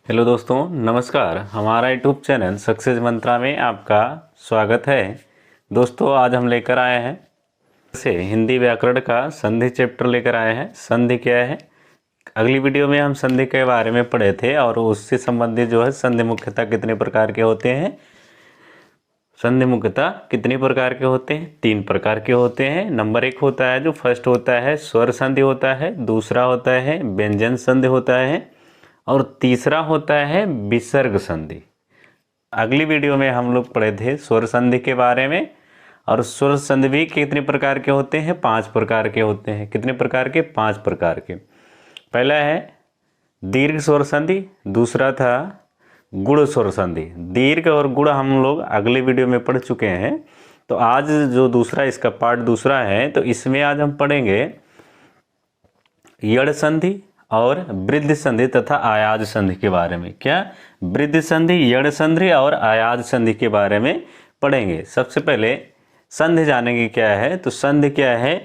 Hello दोस्तों, नमस्कार। हमारा यूट्यूब चैनल सक्सेस मंत्रा में आपका स्वागत है। दोस्तों, आज हम लेकर आए हैं से हिंदी व्याकरण का संधि चैप्टर लेकर आए हैं। संधि क्या है? अगली वीडियो में हम संधि के बारे में पढ़े थे और उससे संबंधित जो है संधि मुख्यतः कितने प्रकार के होते हैं। संधि मुख्यतः कितने प्रकार के होते हैं? 3 प्रकार के होते हैं। नंबर 1 होता है जो फर्स्ट होता है स्वर संधि होता है, दूसरा होता है व्यंजन संधि होता है और तीसरा होता है विसर्ग संधि। अगली वीडियो में हम लोग पढ़े थे स्वर संधि के बारे में। और स्वर संधि भी कितने प्रकार के होते हैं? 5 प्रकार के होते हैं। कितने प्रकार के? 5 प्रकार के। पहला है दीर्घ स्वर संधि, दूसरा था गुण स्वर संधि। दीर्घ और गुण हम लोग अगले वीडियो में पढ़ चुके हैं। तो आज जो दूसरा इसका पार्ट दूसरा है, तो इसमें आज हम पढ़ेंगे यड़ संधि और वृद्धि संधि तथा आयाज संधि के बारे में। क्या? वृद्धि संधि, यड़ संधि और आयाज संधि के बारे में पढ़ेंगे। सबसे पहले संधि जानेंगे क्या है। तो संधि क्या है?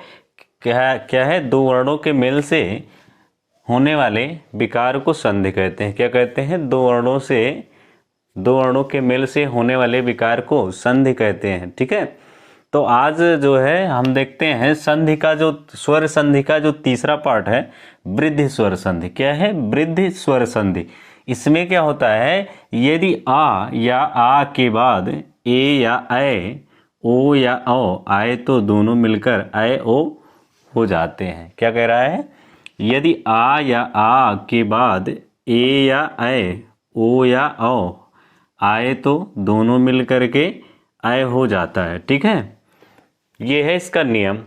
क्या है? 2 वर्णों के मेल से होने वाले विकार को संधि कहते हैं। क्या कहते हैं? 2 वर्णों के मेल से होने वाले विकार को संधि कहते हैं। ठीक है। तो आज जो है हम देखते हैं संधि का जो स्वर संधि का जो तीसरा पार्ट है वृद्धि स्वर संधि। क्या है? वृद्धि स्वर संधि। इसमें क्या होता है? यदि आ या आ के बाद ए या ऐ, ओ या औ आए तो दोनों मिलकर ऐ ओ हो जाते हैं। क्या कह रहा है? यदि आ या आ के बाद ए या ऐ, ओ या औ आए तो दोनों मिलकर के ऐ हो जाता है। ठीक है। ये है इसका नियम।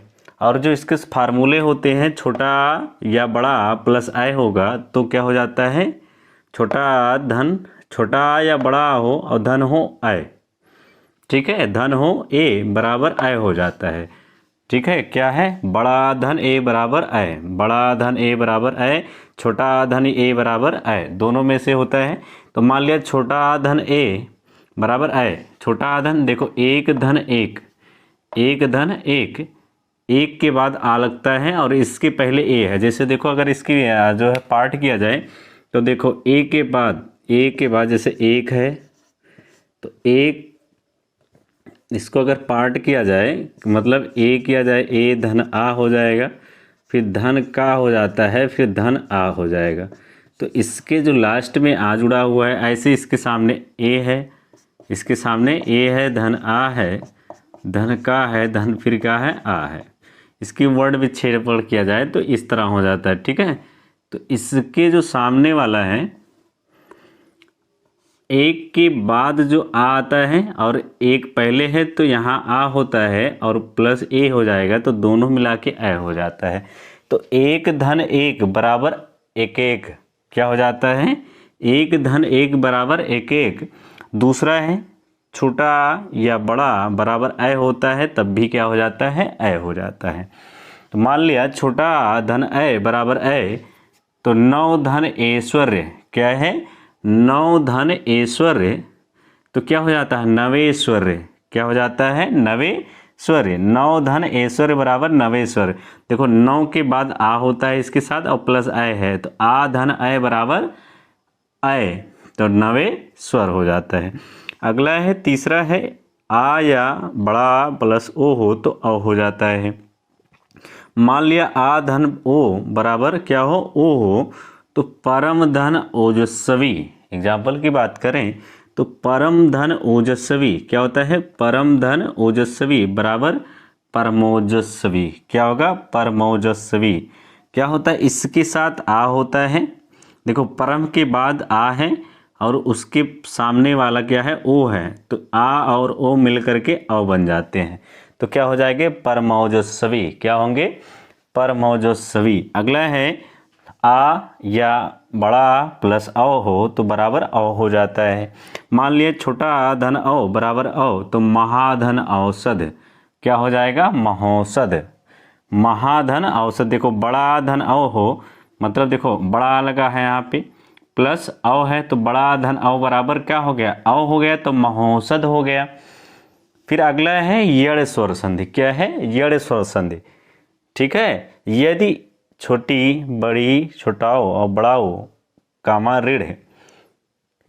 और जो इसके फार्मूले होते हैं, छोटा या बड़ा प्लस ऐ होगा तो क्या हो जाता है? छोटा या बड़ा हो और धन हो ऐ। ठीक है। धन हो ए बराबर ऐ हो जाता है। ठीक है। क्या है? बड़ा धन ए बराबर ऐ, बड़ा धन ए बराबर ऐ, छोटा धन ए बराबर ऐ, दोनों में से होता है। तो मान लिया छोटा धन ए बराबर ऐ। छोटा धन देखो, एक धन एक, एक धन एक, एक के बाद आ लगता है और इसके पहले ए है। जैसे देखो, अगर इसकी जो है पार्ट किया जाए तो देखो ए के बाद जैसे एक है तो एक, इसको अगर पार्ट किया जाए मतलब ए किया जाए, ए धन आ हो जाएगा, फिर धन का हो जाता है, फिर धन आ हो जाएगा। तो इसके जो लास्ट में आ जुड़ा हुआ है, ऐसे इसके सामने ए है, इसके सामने ए है, धन आ है, धन का है, धन फिर का है, आ है। इसकी वर्ड विच्छेदन किया जाए तो इस तरह हो जाता है। ठीक है। तो इसके जो सामने वाला है, एक के बाद जो आ आता है और एक पहले है तो यहाँ आ होता है और प्लस ए हो जाएगा तो दोनों मिला के ऐ हो जाता है। तो एक धन एक बराबर एक एक क्या हो जाता है? एक धन एक बराबर एक एक। दूसरा है छोटा या बड़ा बराबर ऐ होता है, तब भी क्या हो जाता है? ऐ हो जाता है। तो मान लिया छोटा धन ऐ बराबर ऐ, तो 9 धन ऐश्वर्य क्या है? 9 धन ऐश्वर्य तो क्या हो जाता है? नवेश्वर्य। क्या हो जाता है? नवेश्वर्य। 9 धन ऐश्वर्य बराबर नवेश्वर्य। देखो 9 के बाद आ होता है इसके साथ और प्लस ऐ है, तो आ धन ऐ बराबर ऐ, तो नवेश्वर हो जाता है। अगला है तीसरा है आ या बड़ा प्लस ओ हो तो अ हो जाता है। मान लिया आ धन ओ बराबर क्या हो? ओ हो, तो परम धन ओजस्वी। एग्जाम्पल की बात करें तो परम धन ओजस्वी क्या होता है? परम धन ओजस्वी बराबर परमोजस्वी। क्या होगा? परमोजस्वी। क्या होता है? इसके साथ आ होता है। देखो परम के बाद आ है और उसके सामने वाला क्या है? ओ है, तो आ और ओ मिल करके अ बन जाते हैं। तो क्या हो जाएंगे? परमौजस्वी। क्या होंगे? परमौजस्वी। अगला है आ या बड़ा प्लस अ हो तो बराबर अ हो जाता है। मान लिया छोटा धन अ बराबर अ, तो महाधन औषध क्या हो जाएगा? महौषध। महाधन औषध। देखो बड़ा धन अ हो मतलब देखो बड़ा लगा है यहाँ पे, प्लस अ है तो बड़ा धन अ बराबर क्या हो गया? अ हो गया, तो महौषध हो गया। फिर अगला है यड़ स्वर संधि। क्या है? यड़ स्वर संधि। ठीक है। यदि छोटी, बड़ी, छोटाओ और बड़ाओ कामा ऋण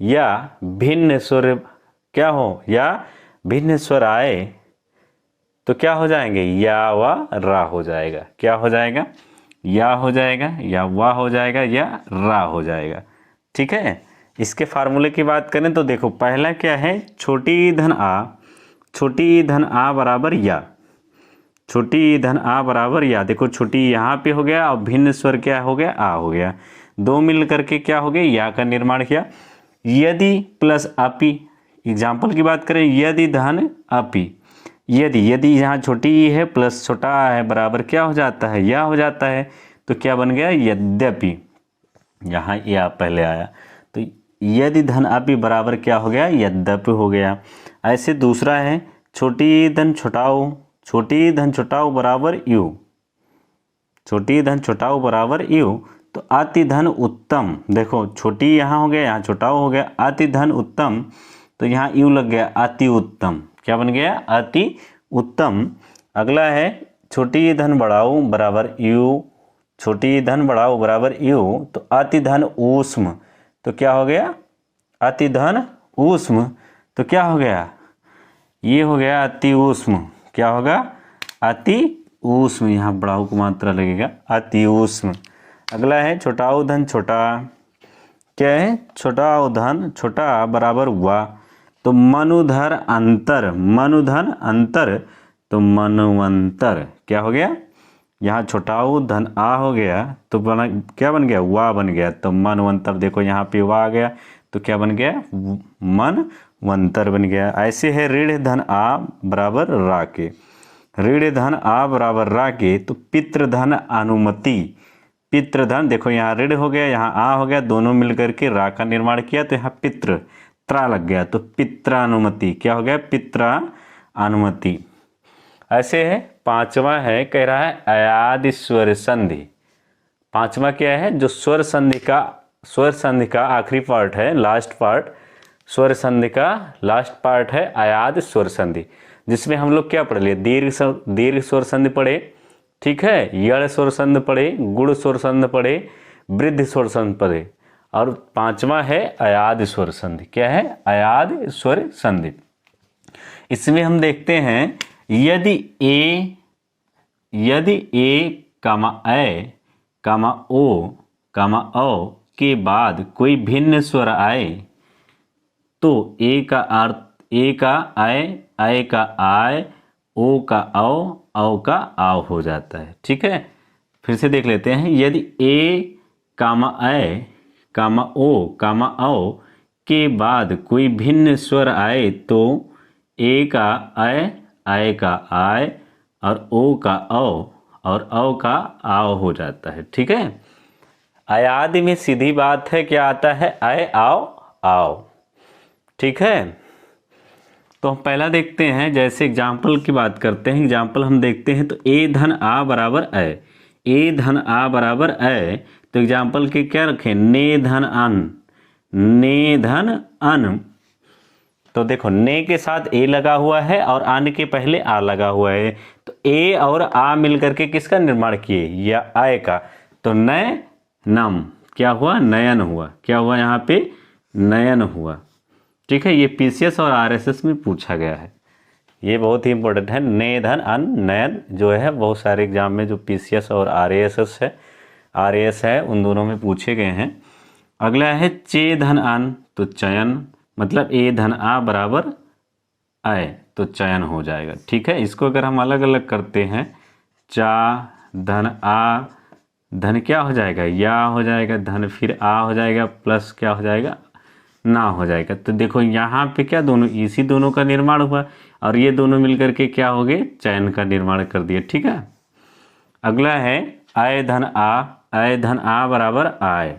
या भिन्न स्वर क्या हो, या भिन्न स्वर आए तो क्या हो जाएंगे, या व रा हो जाएगा। क्या हो जाएगा, या हो जाएगा, या वा हो जाएगा, या रा हो जाएगा। ठीक है, इसके फार्मूले की बात करें तो देखो पहला क्या है, छोटी धन आ बराबर या, छोटी धन आ बराबर या। देखो छोटी यहाँ पे हो गया और भिन्न स्वर क्या हो गया, आ हो गया। दो मिल करके क्या हो गया, या का निर्माण किया। यदि प्लस अपि, एग्जाम्पल की बात करें, यदि धन अपि, यदि यहाँ छोटी ई है प्लस छोटा आ है बराबर क्या हो जाता है, या हो जाता है। तो क्या बन गया, यद्यपि, यहाँ या पहले आया तो यदि धन अपि बराबर क्या हो गया, यद्यपि हो गया। ऐसे दूसरा है छोटी धन छोटाऊ बराबर यू, छोटी धन छोटाऊ बराबर यू। तो अति धन उत्तम, देखो छोटी यहाँ हो गया, यहाँ छोटाऊ हो गया, अति धन उत्तम, तो यहाँ यू लग गया, अति उत्तम। क्या बन गया, अति उत्तम। अगला है छोटी धन बढ़ाऊ बराबर यू, छोटी धन बढ़ाऊ बराबर यू। तो अति धन ऊष्म, तो क्या हो गया, अति धन ऊष्म। तो क्या हो गया, ये हो गया अति ऊष्म। क्या होगा, अति ऊष्म, यहाँ बढ़ाऊ को मात्रा लगेगा, अति ऊष्म। अगला है छोटाऊ धन छोटा, क्या है, छोटाऊ धन छोटा बराबर हुआ। तो मनुधर अंतर, मनुधन अंतर, तो मनुवंतर। क्या हो गया, यहाँ छोटाऊ धन आ हो गया तो बना क्या बन गया, वा बन गया। तो मनवंतर, देखो यहाँ पे वा आ गया तो क्या बन गया, मनवंतर बन गया। ऐसे है ऋण धन आ बराबर रा के, ऋण धन आ बराबर रा के। तो पितृधन अनुमति, पितृधन, देखो यहाँ ऋण हो गया, यहाँ आ हो गया, दोनों मिलकर के रा का निर्माण किया तो यहाँ पितृ त्रा लग गया, तो पित्रानुमति। क्या हो गया, पित्रानुमति। ऐसे है पांचवा है, कह रहा है अयादि स्वर संधि। पांचवा क्या है, जो स्वर संधि का आखिरी पार्ट है, लास्ट पार्ट, स्वर संधि का लास्ट पार्ट है अयाद स्वर संधि, जिसमें हम लोग क्या पढ़ लिए, दीर्घ स्वर संधि पढ़े, ठीक है, यड़ स्वर संधि पढ़े, गुण स्वर संधि पढ़े, वृद्धि स्वर संधि पढ़े, और पांचवा है अयाद स्वर संधि। क्या है, अयाद स्वर संधि। इसमें हम देखते हैं यदि ए कामा ए कामा ओ कामा औ के बाद कोई भिन्न स्वर आए तो ए का अर्थ, ए का आय का आय, ओ का औ का आव हो जाता है। ठीक है, फिर से देख लेते हैं। यदि ए कामा ए कामा ओ कामा औ के बाद कोई भिन्न स्वर आए तो ए का आय का आय और ओ का और औ का आव हो जाता है। ठीक है, अयादि में सीधी बात है, क्या आता है, आय आओ। ठीक है, तो हम पहला देखते हैं, जैसे एग्जाम्पल की बात करते हैं। एग्जाम्पल हम देखते हैं तो ए धन आ बराबर ए, ए धन आ बराबर ए। तो एग्जाम्पल के क्या रखें, ने धन अन, ने धन अन। तो देखो ने के साथ ए लगा हुआ है और अन के पहले आ लगा हुआ है, तो ए और आ मिलकर के किसका निर्माण किए, या आय का। तो नय नम, क्या हुआ, नयन हुआ। क्या हुआ, यहाँ पे नयन हुआ। ठीक है, ये पीसीएस और आरएसएस में पूछा गया है, ये बहुत ही इंपॉर्टेंट है। ने धन अन नयन जो है बहुत सारे एग्जाम में जो पीसीएस और आरएएस है उन दोनों में पूछे गए हैं। अगला है चे धन अन, तो चयन, मतलब ए धन आ बराबर आय, तो चयन हो जाएगा। ठीक है, इसको अगर हम अलग अलग करते हैं, चा धन आ, धन क्या हो जाएगा, या हो जाएगा, धन फिर आ हो जाएगा, प्लस क्या हो जाएगा, ना हो जाएगा। तो देखो यहाँ पे क्या, दोनों इसी दोनों का निर्माण हुआ और ये दोनों मिलकर के क्या हो गए, चयन का निर्माण कर दिया। ठीक है, अगला है आय धन आ बराबर आय।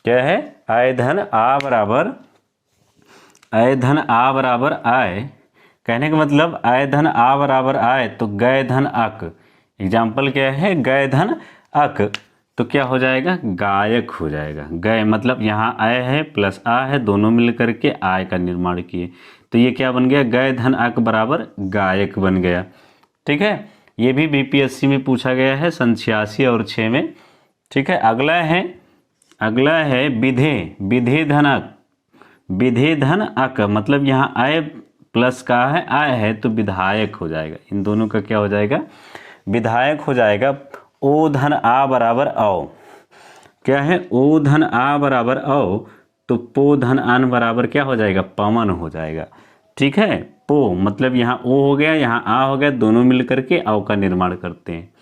क्या है, आय धन आ बराबर आय। कहने का मतलब आय धन आ बराबर आय, तो गय धन अक। एग्जाम्पल क्या है, गय धन अक, तो क्या हो जाएगा, गायक हो जाएगा। गय मतलब यहाँ आय है प्लस आ है, दोनों मिलकर के आय का निर्माण किए, तो ये क्या बन गया, गय धन अक बराबर गायक बन गया। ठीक है, ये भी बीपीएससी में पूछा गया है सन 86 और 6 में। ठीक है, अगला है विधे धनक। विधेय धन अक, मतलब यहाँ आय प्लस का है, आय है तो विधायक हो जाएगा। इन दोनों का क्या हो जाएगा? विधायक हो जाएगा। ओ धन आ बराबर औ, क्या है? ओ धन आ बराबर औ, तो पो धन आन बराबर क्या हो जाएगा? पवन हो जाएगा। ठीक है, पो मतलब यहाँ ओ हो गया, यहाँ आ हो गया, दोनों मिल करके औ का निर्माण करते हैं।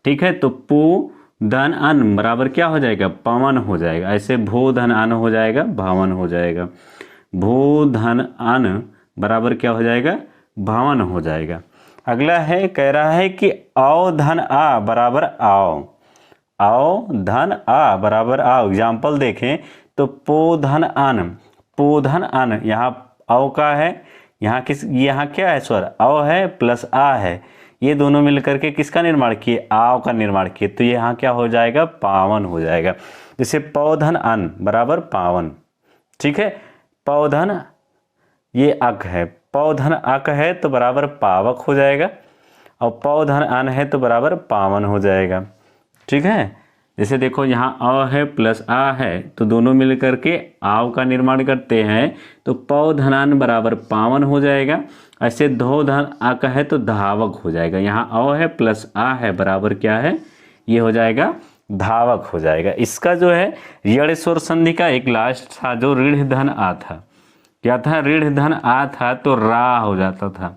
ठीक है, तो पो धन अन बराबर क्या हो जाएगा? पवन हो जाएगा। ऐसे भो धन अन हो जाएगा, भावन हो जाएगा। भो धन अन बराबर क्या हो जाएगा? भावन हो जाएगा। अगला है, कह रहा है कि औ धन आ बराबर आओ, औ धन आ बराबर आओ। एग्जाम्पल देखें तो पो धन अन, पो धन अन, यहाँ औ का है, यहाँ यहाँ क्या है? स्वर औ है प्लस आ है, ये दोनों मिलकर के किसका निर्माण किए? आव का निर्माण किए, तो ये यहाँ क्या हो जाएगा? पावन हो जाएगा। जैसे पौधन अन बराबर पावन। ठीक है, पौधन ये अक है, पौधन अक है तो बराबर पावक हो जाएगा, और पौधन अन है तो बराबर पावन हो जाएगा। ठीक है, जैसे देखो यहाँ अ है प्लस आ है, तो दोनों मिलकर के आव का निर्माण करते हैं, तो पौधनान बराबर पावन हो जाएगा। ऐसे धो धन अक है तो धावक हो जाएगा। यहाँ अ है प्लस आ है बराबर क्या है? ये हो जाएगा धावक हो जाएगा। इसका जो है यड़ स्वर संधि का एक लास्ट था जो ऋढ़ धन आ था। क्या था? ऋढ़ धन आ था तो रा हो जाता था।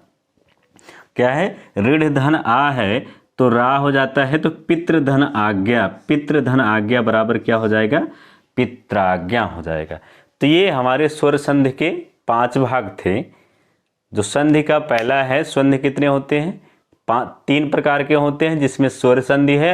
क्या है? ऋढ़ धन आ है तो रा हो जाता है, तो पितृधन आज्ञा, पितृधन आज्ञा बराबर क्या हो जाएगा? पित्राज्ञा हो जाएगा। तो ये हमारे स्वर संधि के 5 भाग थे। जो संधि का पहला है, संधि कितने होते हैं? 3 प्रकार के होते हैं, जिसमें स्वर संधि है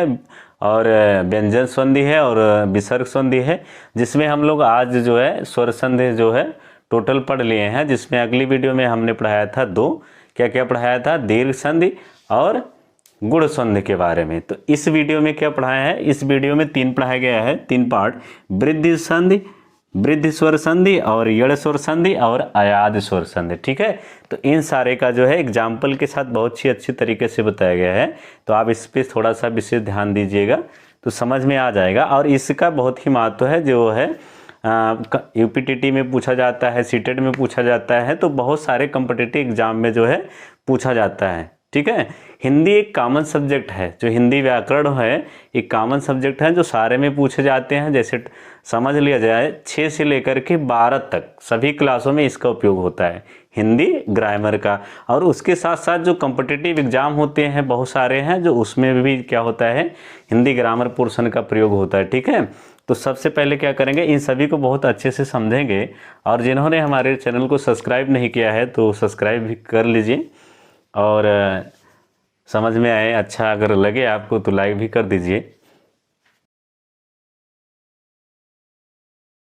और व्यंजन संधि है और विसर्ग संधि है, जिसमें हम लोग आज जो है स्वर संधि जो है टोटल पढ़ लिए हैं, जिसमें अगली वीडियो में हमने पढ़ाया था 2, क्या क्या पढ़ाया था? दीर्घ संधि और गुण संधि के बारे में। तो इस वीडियो में क्या पढ़ाया है? इस वीडियो में 3 पढ़ाया गया है, 3 पार्ट, वृद्धि संधि, वृद्धि स्वर संधि और यड़ स्वर संधि और अयाद स्वर संधि। ठीक है, तो इन सारे का जो है एग्जाम्पल के साथ बहुत ही अच्छी तरीके से बताया गया है, तो आप इस पर थोड़ा सा विशेष ध्यान दीजिएगा तो समझ में आ जाएगा। और इसका बहुत ही महत्व है, जो है यूपीटीटी में पूछा जाता है, सीटेट में पूछा जाता है, तो बहुत सारे कॉम्पिटिटिव एग्जाम में जो है पूछा जाता है। ठीक है, हिंदी एक कॉमन सब्जेक्ट है, जो हिंदी व्याकरण है एक कॉमन सब्जेक्ट है जो सारे में पूछे जाते हैं। जैसे समझ लिया जाए 6 से लेकर के 12 तक सभी क्लासों में इसका उपयोग होता है, हिंदी ग्रामर का। और उसके साथ साथ जो कॉम्पिटिटिव एग्जाम होते हैं बहुत सारे हैं, जो उसमें भी क्या होता है? हिंदी ग्रामर पोर्शन का प्रयोग होता है। ठीक है, तो सबसे पहले क्या करेंगे, इन सभी को बहुत अच्छे से समझेंगे। और जिन्होंने हमारे चैनल को सब्सक्राइब नहीं किया है तो सब्सक्राइब भी कर लीजिए, और समझ में आए, अच्छा अगर लगे आपको तो लाइक भी कर दीजिए।